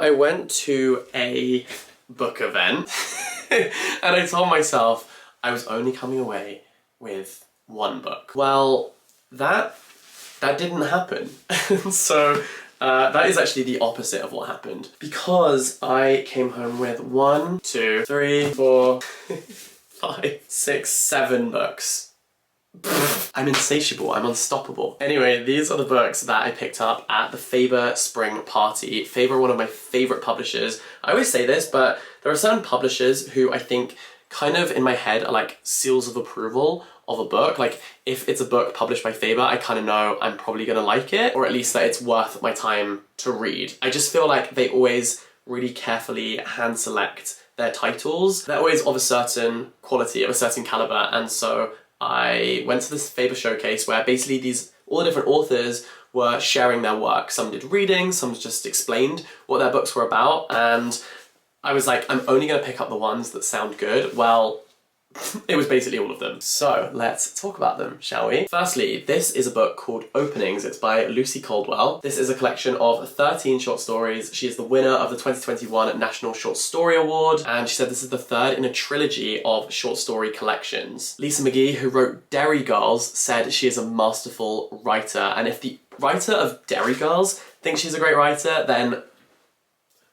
I went to a book event and I told myself I was only coming away with one book. Well, that didn't happen. So that is actually the opposite of what happened, because I came home with 1, 2, 3, 4, 5, 6, 7 books. I'm insatiable, I'm unstoppable. Anyway, these are the books that I picked up at the Faber Spring Party. Faber are one of my favourite publishers. I always say this, but there are certain publishers who I think kind of in my head are like seals of approval of a book. Like if it's a book published by Faber, I kind of know I'm probably gonna like it, or at least that it's worth my time to read. I just feel like they always really carefully hand select their titles. They're always of a certain quality, of a certain caliber, and so I went to this Faber showcase where basically all the different authors were sharing their work. Some did readings, some just explained what their books were about, and I was like, I'm only gonna pick up the ones that sound good. Well, it was basically all of them. So let's talk about them, shall we? Firstly, this is a book called Openings. It's by Lucy Caldwell. This is a collection of 13 short stories. She is the winner of the 2021 National Short Story Award, and she said this is the third in a trilogy of short story collections. Lisa McGee, who wrote Derry Girls, said she is a masterful writer, and if the writer of Derry Girls thinks she's a great writer, then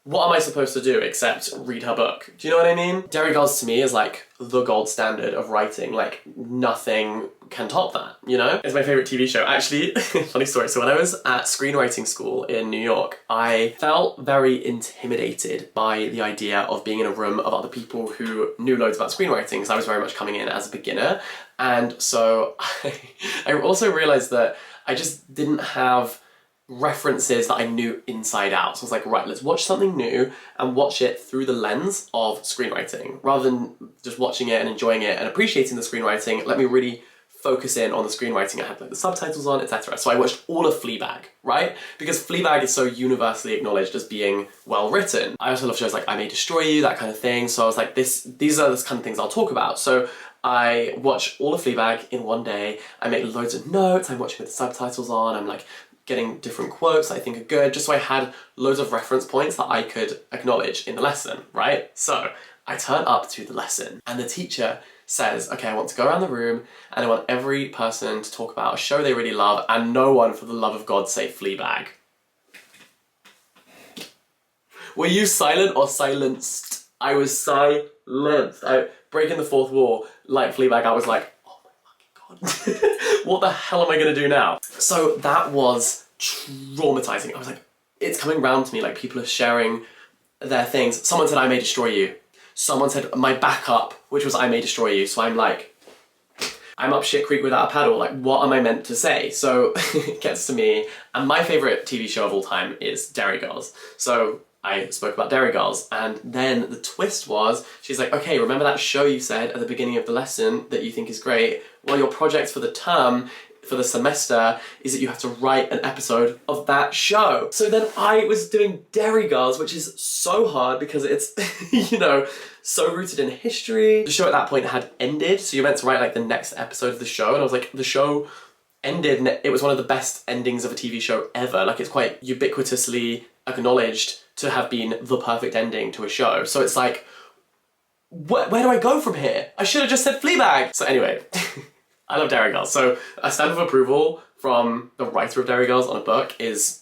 what am I supposed to do except read her book? Do you know what I mean? Derry Girls to me is like the gold standard of writing. Like nothing can top that, you know? It's my favourite TV show. Actually, funny story. So when I was at screenwriting school in New York, I felt very intimidated by the idea of being in a room of other people who knew loads about screenwriting, because I was very much coming in as a beginner. And so I also realised that I just didn't have references that I knew inside out. So I was like, right, let's watch something new and watch it through the lens of screenwriting. Rather than just watching it and enjoying it and appreciating the screenwriting, let me really focus in on the screenwriting. I had like the subtitles on, etc. So I watched all of Fleabag, right? Because Fleabag is so universally acknowledged as being well written. I also love shows like I May Destroy You, that kind of thing. So I was like, these are the kind of things I'll talk about. So I watch all of Fleabag in one day. I make loads of notes. I'm watching with the subtitles on. I'm like getting different quotes that I think are good, just so I had loads of reference points that I could acknowledge in the lesson, right? So I turn up to the lesson and the teacher says, okay, I want to go around the room and I want every person to talk about a show they really love, and no one, for the love of God, say Fleabag. Were you silent or silenced? I was silenced. Breaking the fourth wall like Fleabag. I was like, oh my fucking God. What the hell am I gonna do now? So that was traumatizing. I was like, it's coming round to me, like people are sharing their things. Someone said I May Destroy You. Someone said my backup, which was I May Destroy You. So I'm like, I'm up shit creek without a paddle. Like, what am I meant to say? So it gets to me, and my favorite TV show of all time is Derry Girls. So I spoke about Derry Girls, and then the twist was, she's like, okay, remember that show you said at the beginning of the lesson that you think is great? Well, your project for the term, for the semester, is that you have to write an episode of that show. So then I was doing Derry Girls, which is so hard because it's, you know, so rooted in history. The show at that point had ended, so you're meant to write like the next episode of the show, and I was like, the show ended, and it was one of the best endings of a TV show ever. Like, it's quite ubiquitously acknowledged to have been the perfect ending to a show. So it's like, where do I go from here? I should have just said Fleabag. So anyway, I love Derry Girls. So a stamp of approval from the writer of Derry Girls on a book is,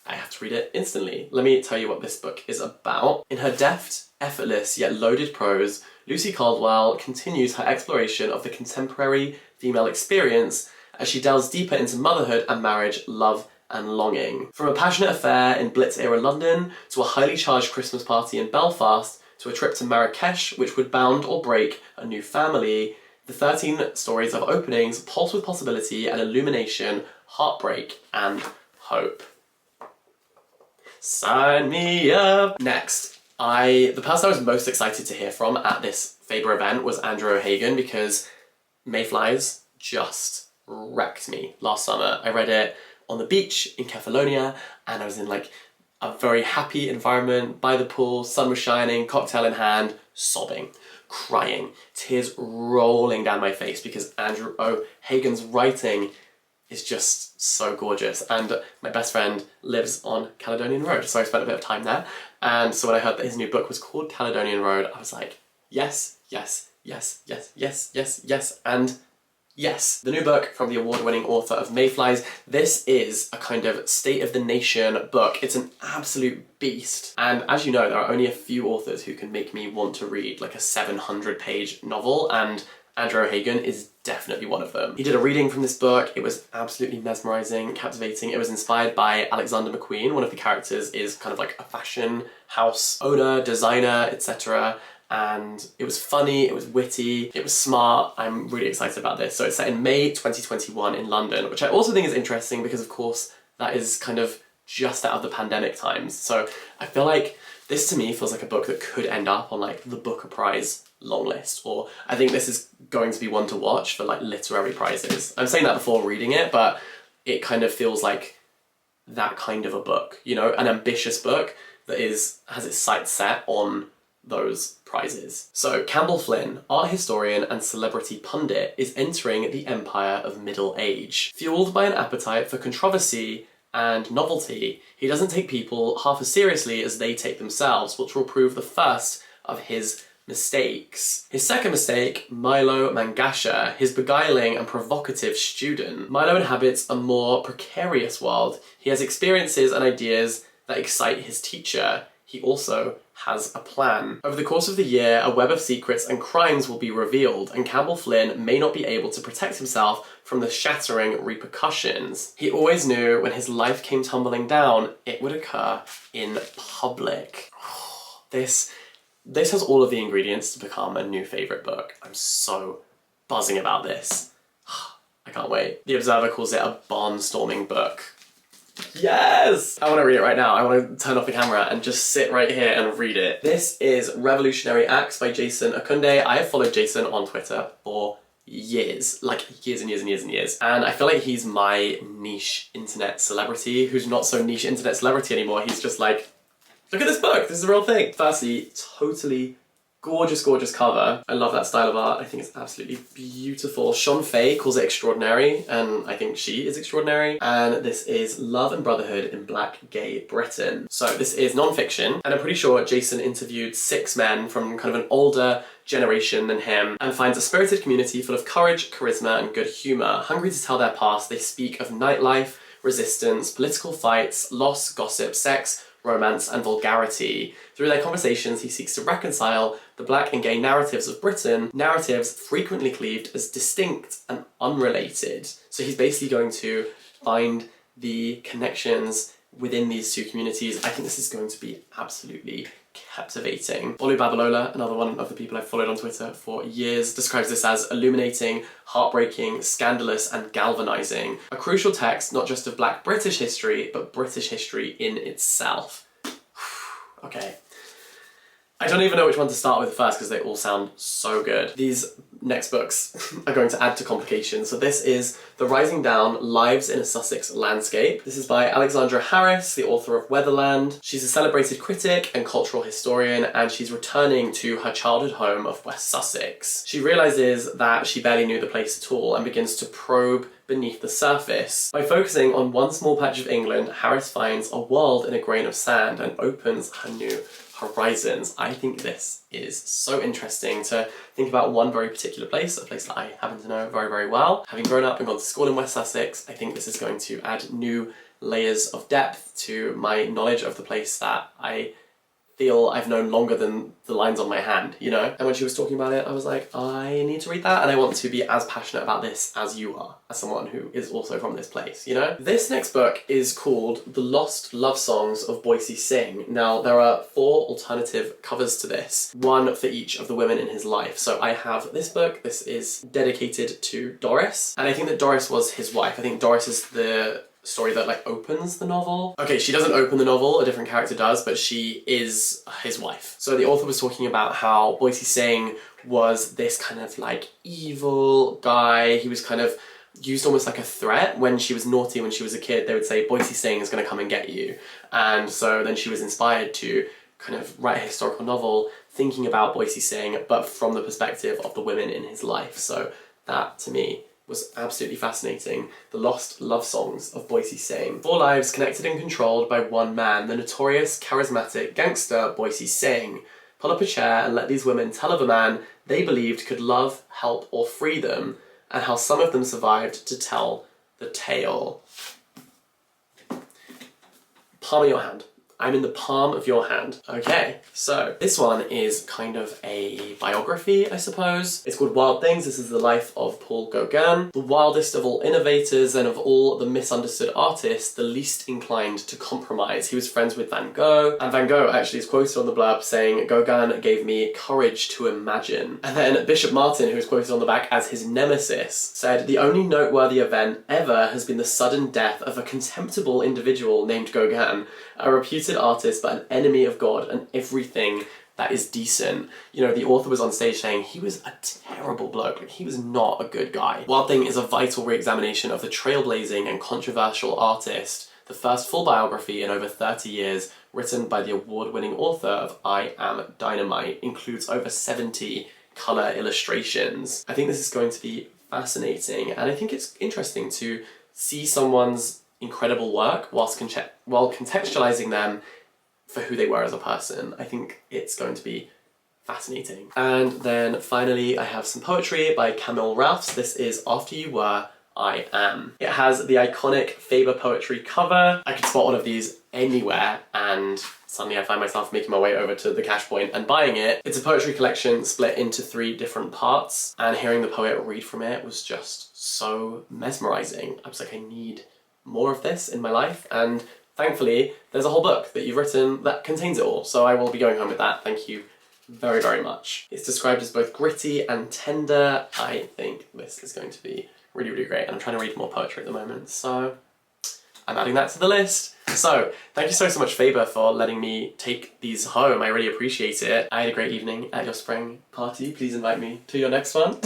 I have to read it instantly. Let me tell you what this book is about. In her deft, effortless, yet loaded prose, Lucy Caldwell continues her exploration of the contemporary female experience as she delves deeper into motherhood and marriage, love and longing. From a passionate affair in Blitz-era London, to a highly charged Christmas party in Belfast, to a trip to Marrakesh which would bound or break a new family, the 13 stories of Openings pulse with possibility and illumination, heartbreak and hope. Sign me up! Next, the person I was most excited to hear from at this Faber event was Andrew O'Hagan, because Mayflies just wrecked me last summer. I read it on the beach in Caledonian, and I was in like a very happy environment by the pool, sun was shining, cocktail in hand, sobbing, crying, tears rolling down my face, because Andrew O'Hagan's writing is just so gorgeous, and my best friend lives on Caledonian Road, so I spent a bit of time there, And so when I heard that his new book was called Caledonian Road, I was like, yes, yes, yes, yes, yes, yes, yes, and yes. The new book from the award-winning author of Mayflies. This is a kind of state-of-the-nation book. It's an absolute beast. And as you know, there are only a few authors who can make me want to read like a 700-page novel, and Andrew O'Hagan is definitely one of them. He did a reading from this book. It was absolutely mesmerizing, captivating. It was inspired by Alexander McQueen. One of the characters is kind of like a fashion house owner, designer, etc. And it was funny, it was witty, it was smart. I'm really excited about this. So it's set in May 2021 in London, which I also think is interesting because of course that is kind of just out of the pandemic times. So I feel like this to me feels like a book that could end up on like the Booker Prize long list, or I think this is going to be one to watch for like literary prizes. I'm saying that before reading it, but it kind of feels like that kind of a book, you know, an ambitious book that has its sights set on those prizes. So Campbell Flynn, art historian and celebrity pundit, is entering the empire of middle age. Fueled by an appetite for controversy and novelty, he doesn't take people half as seriously as they take themselves, which will prove the first of his mistakes. His second mistake, Milo Mangasha, his beguiling and provocative student. Milo inhabits a more precarious world. He has experiences and ideas that excite his teacher. He also has a plan. Over the course of the year, a web of secrets and crimes will be revealed, and Campbell Flynn may not be able to protect himself from the shattering repercussions. He always knew when his life came tumbling down, it would occur in public. This has all of the ingredients to become a new favourite book. I'm so buzzing about this. I can't wait. The Observer calls it a barnstorming book. Yes! I want to read it right now. I want to turn off the camera and just sit right here and read it. This is Revolutionary Acts by Jason Akunde. I have followed Jason on Twitter for years, like years and years and years and years. And I feel like he's my niche internet celebrity who's not so niche internet celebrity anymore. He's just like, look at this book, this is a real thing. Firstly, totally gorgeous, gorgeous cover. I love that style of art. I think it's absolutely beautiful. Sean Fay calls it extraordinary, and I think she is extraordinary. And this is Love and Brotherhood in Black Gay Britain. So this is non-fiction, and I'm pretty sure Jason interviewed 6 men from kind of an older generation than him, and finds a spirited community full of courage, charisma, and good humour. Hungry to tell their past, they speak of nightlife, resistance, political fights, loss, gossip, sex, romance, and vulgarity. Through their conversations, he seeks to reconcile the black and gay narratives of Britain, narratives frequently cleaved as distinct and unrelated. So he's basically going to find the connections within these two communities. I think this is going to be absolutely captivating. Olu Babalola, another one of the people I've followed on Twitter for years, describes this as illuminating, heartbreaking, scandalous, and galvanising. A crucial text not just of Black British history, but British history in itself. Okay. I don't even know which one to start with first because they all sound so good. These next books are going to add to complications. So this is The Rising Down, Lives in a Sussex Landscape. This is by Alexandra Harris, the author of Weatherland. She's a celebrated critic and cultural historian, and she's returning to her childhood home of West Sussex. She realises that she barely knew the place at all and begins to probe beneath the surface. By focusing on one small patch of England, Harris finds a world in a grain of sand and opens her new horizons. I think this is so interesting to think about one very particular place, a place that I happen to know very, very well. Having grown up and gone to school in West Sussex, I think this is going to add new layers of depth to my knowledge of the place that I feel I've known longer than the lines on my hand, you know? And when she was talking about it, I was like, I need to read that, and I want to be as passionate about this as you are, as someone who is also from this place, you know? This next book is called The Lost Love Songs of Boise Singh. Now, there are 4 alternative covers to this, one for each of the women in his life. So I have this book. This is dedicated to Doris, and I think that Doris was his wife. I think Doris is the story that like opens the novel. Okay, she doesn't open the novel, a different character does, but she is his wife. So the author was talking about how Boise Singh was this kind of like evil guy. He was kind of used almost like a threat. When she was naughty when she was a kid, they would say Boise Singh is going to come and get you. And so then she was inspired to kind of write a historical novel thinking about Boise Singh, but from the perspective of the women in his life. So that to me was absolutely fascinating. The Lost Love Songs of Boise Sing. 4 lives connected and controlled by one man, the notorious, charismatic gangster Boise Sing. Pull up a chair and let these women tell of a man they believed could love, help, or free them, and how some of them survived to tell the tale. Palm of your hand. I'm in the palm of your hand. Okay, so this one is kind of a biography, I suppose. It's called Wild Things. This is the life of Paul Gauguin, the wildest of all innovators and of all the misunderstood artists, the least inclined to compromise. He was friends with Van Gogh, and Van Gogh actually is quoted on the blurb saying, "Gauguin gave me courage to imagine." And then Bishop Martin, who is quoted on the back as his nemesis, said, "The only noteworthy event ever has been the sudden death of a contemptible individual named Gauguin, a reputed artist but an enemy of God and everything that is decent." You know, the author was on stage saying he was a terrible bloke, like he was not a good guy. Wild Thing is a vital re-examination of the trailblazing and controversial artist, the first full biography in over 30 years, written by the award-winning author of I Am Dynamite, includes over 70 colour illustrations. I think this is going to be fascinating, and I think it's interesting to see someone's incredible work while contextualizing them for who they were as a person. I think it's going to be fascinating. And then finally I have some poetry by Camille Ralphs. This is After You Were, I Am. It has the iconic Faber poetry cover. I could spot one of these anywhere and suddenly I find myself making my way over to the cash point and buying it. It's a poetry collection split into 3 different parts, and hearing the poet read from it was just so mesmerizing. I was like, I need more of this in my life, and thankfully there's a whole book that you've written that contains it all, so I will be going home with that. Thank you very, very much. It's described as both gritty and tender. I think this is going to be really, really great, and I'm trying to read more poetry at the moment, so I'm adding that to the list. So, thank you so much, Faber, for letting me take these home. I really appreciate it. I had a great evening at your spring party. Please invite me to your next one.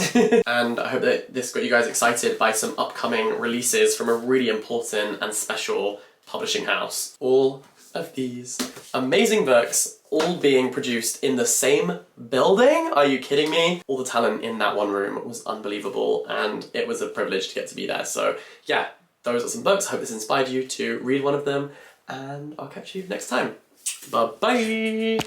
And I hope that this got you guys excited by some upcoming releases from a really important and special publishing house. All of these amazing books, all being produced in the same building? Are you kidding me? All the talent in that one room was unbelievable, and it was a privilege to get to be there. So yeah, those are some books. I hope this inspired you to read one of them, and I'll catch you next time. Bye-bye!